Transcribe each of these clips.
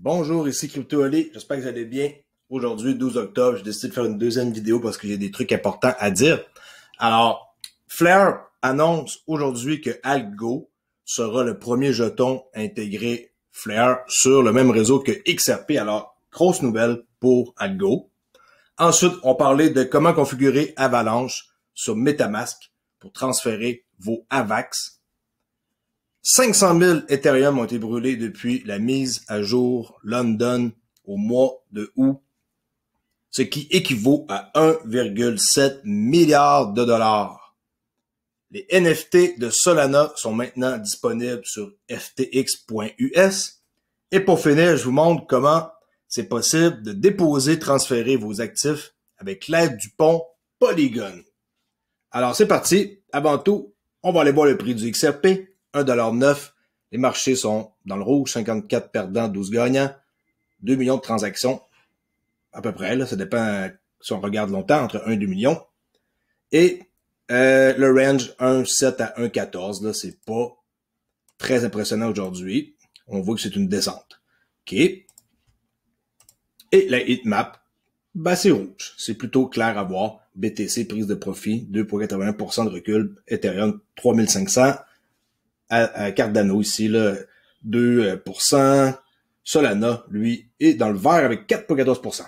Bonjour, ici CryptoOli, j'espère que vous allez bien. Aujourd'hui, 12 octobre, j'ai décidé de faire une deuxième vidéo parce que j'ai des trucs importants à dire. Alors, Flare annonce aujourd'hui que Algo sera le premier jeton intégré Flare sur le même réseau que XRP. Alors, grosse nouvelle pour Algo. Ensuite, on parlait de comment configurer Avalanche sur MetaMask pour transférer vos AVAX. 500 000 Ethereum ont été brûlés depuis la mise à jour London au mois de août, ce qui équivaut à 1,7 milliard de dollars. Les NFT de Solana sont maintenant disponibles sur ftx.us. Et pour finir, je vous montre comment c'est possible de déposer, transférer vos actifs avec l'aide du pont Polygon. Alors c'est parti. Avant tout, on va aller voir le prix du XRP. 1,9$. Les marchés sont dans le rouge, 54 perdants, 12 gagnants, 2 millions de transactions, à peu près, là, ça dépend si on regarde longtemps, entre 1 et 2 millions. Et le range 1,7 à 1,14, là, c'est pas très impressionnant aujourd'hui. On voit que c'est une descente. OK. Et la heatmap, ben c'est rouge. C'est plutôt clair à voir. BTC, prise de profit, 2,81% de recul. Ethereum, 3500. À Cardano ici, là, 2%. Solana, lui, est dans le vert avec 4,14%.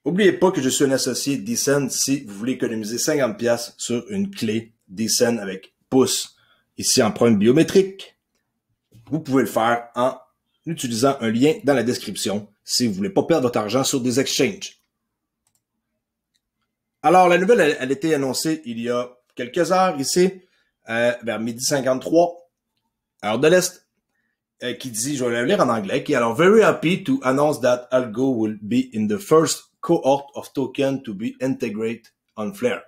N'oubliez pas que je suis un associé Decent si vous voulez économiser 50$ sur une clé Decent avec pouce ici empreinte biométrique. Vous pouvez le faire en utilisant un lien dans la description si vous voulez pas perdre votre argent sur des exchanges. Alors, la nouvelle, elle a été annoncée il y a quelques heures ici, vers 12h53, heure de l'Est, qui dit, je vais la lire en anglais, qui est alors very happy to announce that Algo will be in the first cohort of token to be integrated on Flare.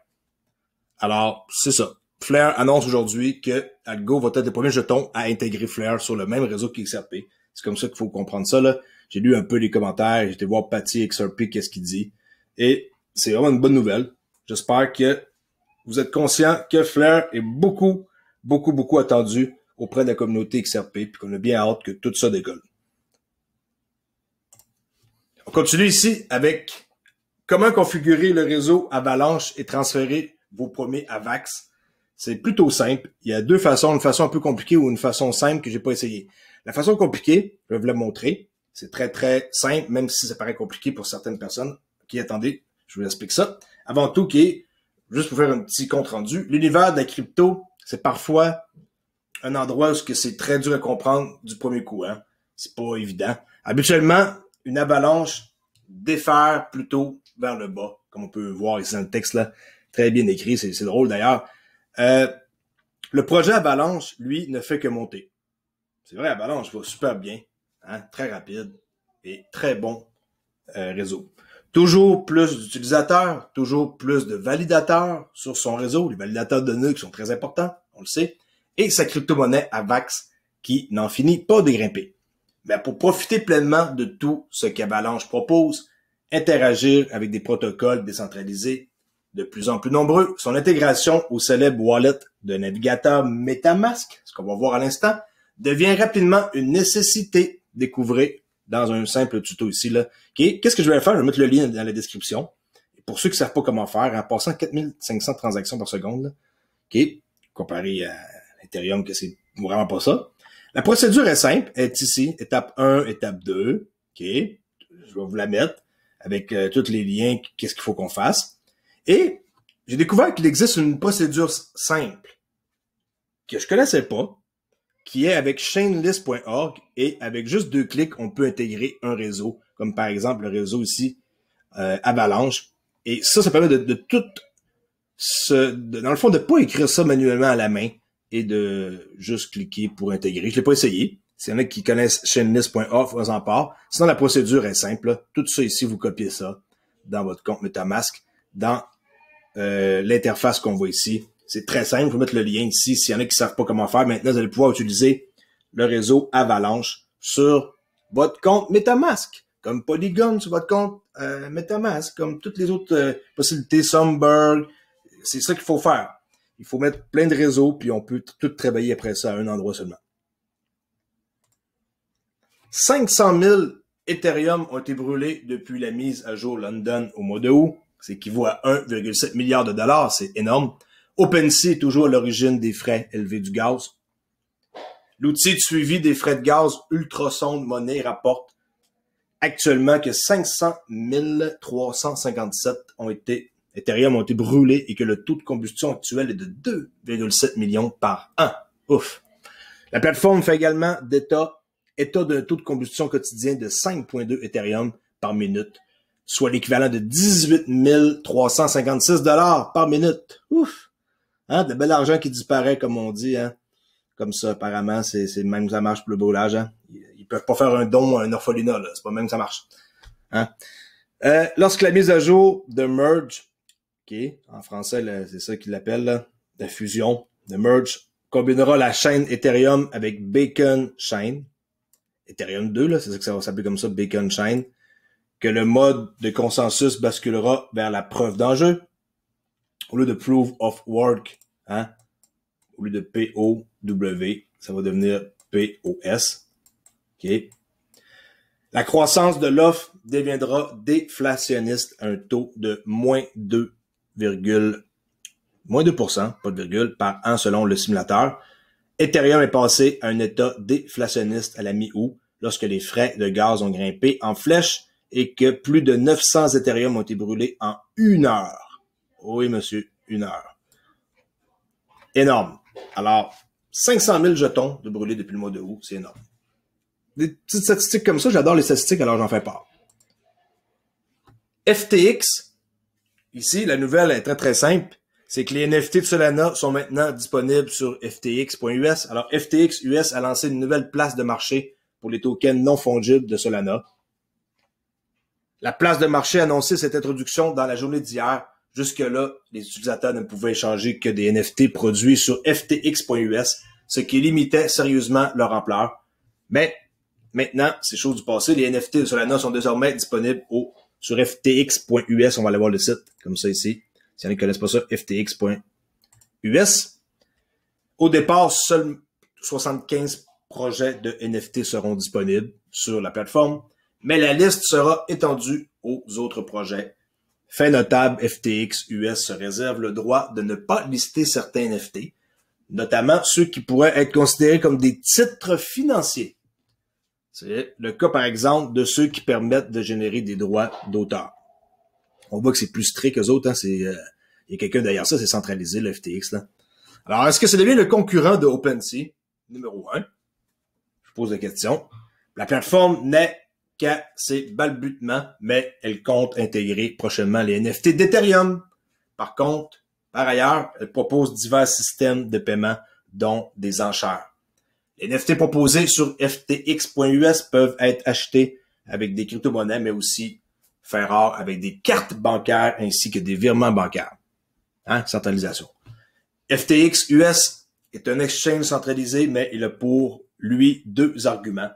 Alors, c'est ça. Flare annonce aujourd'hui que Algo va être le premier jeton à intégrer Flare sur le même réseau qu'XRP. C'est comme ça qu'il faut comprendre ça, là. J'ai lu un peu les commentaires, j'ai été voir Patty XRP, qu'est-ce qu'il dit. Et c'est vraiment une bonne nouvelle. J'espère que vous êtes conscient que Flare est beaucoup attendu auprès de la communauté XRP, puis qu'on a bien hâte que tout ça décolle. On continue ici avec comment configurer le réseau Avalanche et transférer vos premiers AVAX. C'est plutôt simple. Il y a deux façons, une façon un peu compliquée ou une façon simple que j'ai pas essayé. La façon compliquée, je vais vous la montrer. C'est très simple, même si ça paraît compliqué pour certaines personnes. Ok, attendez, je vous explique ça. Avant tout, juste pour faire un petit compte rendu, l'univers de la crypto, c'est parfois un endroit où c'est très dur à comprendre du premier coup. Hein? C'est pas évident. Habituellement, une avalanche défère plutôt vers le bas, comme on peut voir ici dans le texte là, très bien écrit, c'est drôle d'ailleurs. Le projet Avalanche, lui, ne fait que monter. C'est vrai, Avalanche va super bien, hein? Très rapide et très bon réseau. Toujours plus d'utilisateurs, toujours plus de validateurs sur son réseau. Les validateurs de nœuds qui sont très importants, on le sait. Et sa crypto-monnaie AVAX qui n'en finit pas de grimper. Mais pour profiter pleinement de tout ce qu'Avalanche propose, interagir avec des protocoles décentralisés de plus en plus nombreux, son intégration au célèbre wallet de navigateur MetaMask, ce qu'on va voir à l'instant, devient rapidement une nécessité. Découvrez dans un simple tuto ici, là. Okay. Qu'est-ce que je vais faire? Je vais mettre le lien dans la description. Et pour ceux qui ne savent pas comment faire, en passant 4500 transactions par seconde, là, okay, comparé à Ethereum, que c'est vraiment pas ça. La procédure est simple, elle est ici, étape 1, étape 2, ok, je vais vous la mettre avec tous les liens, qu'est-ce qu'il faut qu'on fasse. Et j'ai découvert qu'il existe une procédure simple que je connaissais pas, qui est avec chainlist.org et avec juste 2 clics, on peut intégrer un réseau, comme par exemple le réseau ici, Avalanche. Et ça permet de tout dans le fond, de pas écrire ça manuellement à la main et de juste cliquer pour intégrer. Je l'ai pas essayé. S'il y en a qui connaissent chainlist.org, faisant part. Sinon, la procédure est simple. Là. Tout ça ici, vous copiez ça dans votre compte MetaMask, dans l'interface qu'on voit ici. C'est très simple. Je vais mettre le lien ici. S'il y en a qui savent pas comment faire, maintenant, vous allez pouvoir utiliser le réseau Avalanche sur votre compte MetaMask, comme Polygon sur votre compte MetaMask, comme toutes les autres possibilités, Sunberg. C'est ça qu'il faut faire. Il faut mettre plein de réseaux, puis on peut tout travailler après ça à un endroit seulement. 500 000 Ethereum ont été brûlés depuis la mise à jour London au mois de août. C'est équivaut à 1,7 milliard de dollars. C'est énorme. OpenSea est toujours à l'origine des frais élevés du gaz. L'outil de suivi des frais de gaz Ultrasonde Money rapporte actuellement que 500 357 Ethereum ont été brûlés et que le taux de combustion actuel est de 2,7 millions par an. Ouf! La plateforme fait également état d'un taux de combustion quotidien de 5,2 Ethereum par minute, soit l'équivalent de 18 356 $ par minute. Ouf! Hein? De bel argent qui disparaît, comme on dit, hein? Comme ça, apparemment, c'est même que ça marche pour le brûlage, hein? Ils peuvent pas faire un don à un orphelinat, là. C'est pas même que ça marche. Hein? Lorsque la mise à jour de Merge, en français, c'est ça qu'ils l'appellent, là, la fusion, de Merge, combinera la chaîne Ethereum avec Beacon Chain, Ethereum 2, là, c'est ça que ça va s'appeler comme ça, Beacon Chain, que le mode de consensus basculera vers la preuve d'enjeu, au lieu de Proof of Work, hein, au lieu de POW, ça va devenir POS. Okay. La croissance de l'offre deviendra déflationniste à un taux de moins 2%, pas de virgule, par an selon le simulateur. Ethereum est passé à un état déflationniste à la mi-août lorsque les frais de gaz ont grimpé en flèche et que plus de 900 Ethereum ont été brûlés en 1 heure. Oui, monsieur, 1 heure. Énorme. Alors, 500 000 jetons de brûlés depuis le mois de août, c'est énorme. Des petites statistiques comme ça, j'adore les statistiques, alors j'en fais part. FTX, ici, la nouvelle est très très simple, c'est que les NFT de Solana sont maintenant disponibles sur FTX.us. Alors, FTX US a lancé une nouvelle place de marché pour les tokens non fongibles de Solana. La place de marché a annoncé cette introduction dans la journée d'hier. Jusque-là, les utilisateurs ne pouvaient échanger que des NFT produits sur FTX.us, ce qui limitait sérieusement leur ampleur. Mais maintenant, c'est chose du passé. Les NFT de Solana sont désormais disponibles sur FTX.us. On va aller voir le site, comme ça ici. Si vous ne connaissent pas ça, FTX.us. Au départ, seuls 75 projets de NFT seront disponibles sur la plateforme, mais la liste sera étendue aux autres projets. Fait notable, FTX US se réserve le droit de ne pas lister certains NFT, notamment ceux qui pourraient être considérés comme des titres financiers. C'est le cas, par exemple, de ceux qui permettent de générer des droits d'auteur. On voit que c'est plus strict qu'eux autres, hein. Il y a quelqu'un derrière ça, c'est centralisé, le FTX, là. Alors, est-ce que ça devient le concurrent de OpenSea? Numéro 1. Je pose la question. La plateforme n'est qu'à ses balbutiements, mais elle compte intégrer prochainement les NFT d'Ethereum. Par ailleurs, elle propose divers systèmes de paiement, dont des enchères. Les NFT proposés sur FTX.us peuvent être achetés avec des crypto-monnaies, mais aussi faire rare avec des cartes bancaires ainsi que des virements bancaires. Hein? Centralisation. FTX US est un exchange centralisé, mais il a pour lui 2 arguments.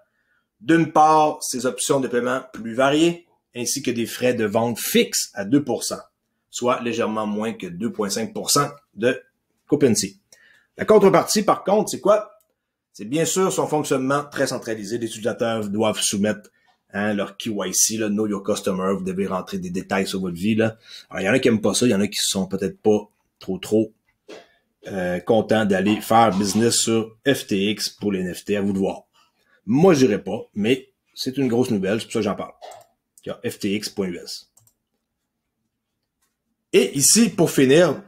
D'une part, ses options de paiement plus variées, ainsi que des frais de vente fixes à 2%, soit légèrement moins que 2,5% de OpenSea. La contrepartie, par contre, c'est quoi? C'est bien sûr son fonctionnement très centralisé. Les utilisateurs doivent soumettre leur KYC, là, Know Your Customer. Vous devez rentrer des détails sur votre vie. Là. Alors, il y en a qui aiment pas ça. Il y en a qui sont peut-être pas trop contents d'aller faire business sur FTX pour les NFT. À vous de voir. Moi, je dirais pas, mais c'est une grosse nouvelle. C'est pour ça que j'en parle. FTX.us. Et ici, pour finir,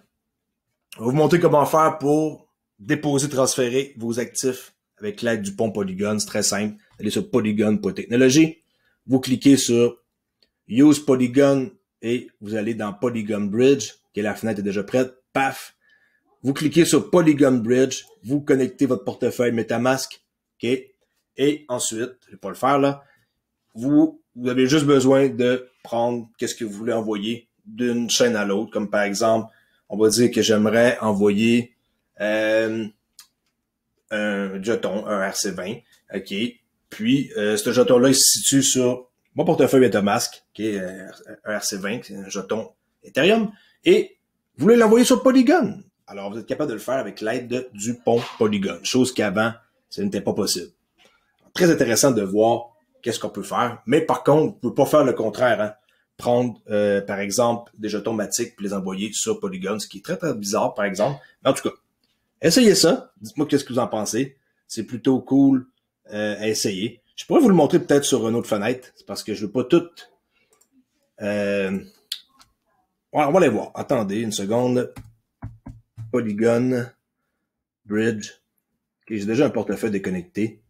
on va vous montrer comment faire pour déposer, transférer vos actifs avec l'aide du pont Polygon. C'est très simple. Allez sur polygon.technologie. Vous cliquez sur Use Polygon et vous allez dans Polygon Bridge. Okay, la fenêtre est déjà prête. Paf! Vous cliquez sur Polygon Bridge. Vous connectez votre portefeuille MetaMask. OK? Et ensuite, je vais pas le faire là, vous avez juste besoin de prendre qu'est-ce que vous voulez envoyer d'une chaîne à l'autre. Comme par exemple, on va dire que j'aimerais envoyer un jeton, un RC20. OK. Puis, ce jeton-là, il se situe sur mon portefeuille MetaMask, qui est un RC20, c'est un jeton Ethereum. Et vous voulez l'envoyer sur Polygon. Alors, vous êtes capable de le faire avec l'aide du pont Polygon. Chose qu'avant, ce n'était pas possible. Très intéressant de voir qu'est-ce qu'on peut faire. Mais par contre, vous pouvez pas faire le contraire. Hein. Prendre, par exemple, des jetons Matic et les envoyer sur Polygon, ce qui est très, très bizarre, par exemple. Mais en tout cas, essayez ça. Dites-moi qu'est-ce que vous en pensez. C'est plutôt cool à essayer. Je pourrais vous le montrer peut-être sur une autre fenêtre. C'est parce que je veux pas tout... Ouais, on va aller voir. Attendez une seconde. Polygon. Bridge. Okay, j'ai déjà un portefeuille déconnecté.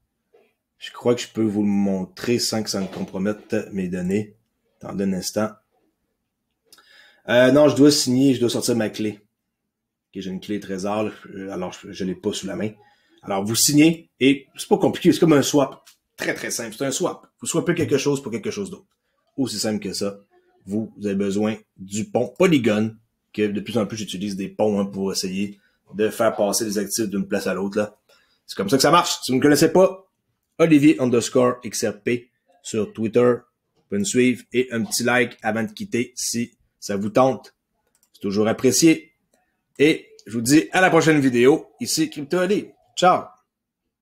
Je crois que je peux vous le montrer sans que ça me compromette mes données. Attendez un instant. Non, je dois signer, je dois sortir ma clé. Okay, j'ai une clé Trésor, alors je l'ai pas sous la main. Alors, vous signez, et c'est pas compliqué, c'est comme un swap. Très, très simple, c'est un swap. Vous swappez quelque chose pour quelque chose d'autre. Aussi simple que ça. Vous avez besoin du pont Polygon, que de plus en plus j'utilise des ponts pour essayer de faire passer les actifs d'une place à l'autre. Là. C'est comme ça que ça marche. Si vous ne me connaissez pas, Olivier_XRP sur Twitter. Vous pouvez me suivre et un petit like avant de quitter si ça vous tente. C'est toujours apprécié. Et je vous dis à la prochaine vidéo. Ici Crypto Ali. Ciao!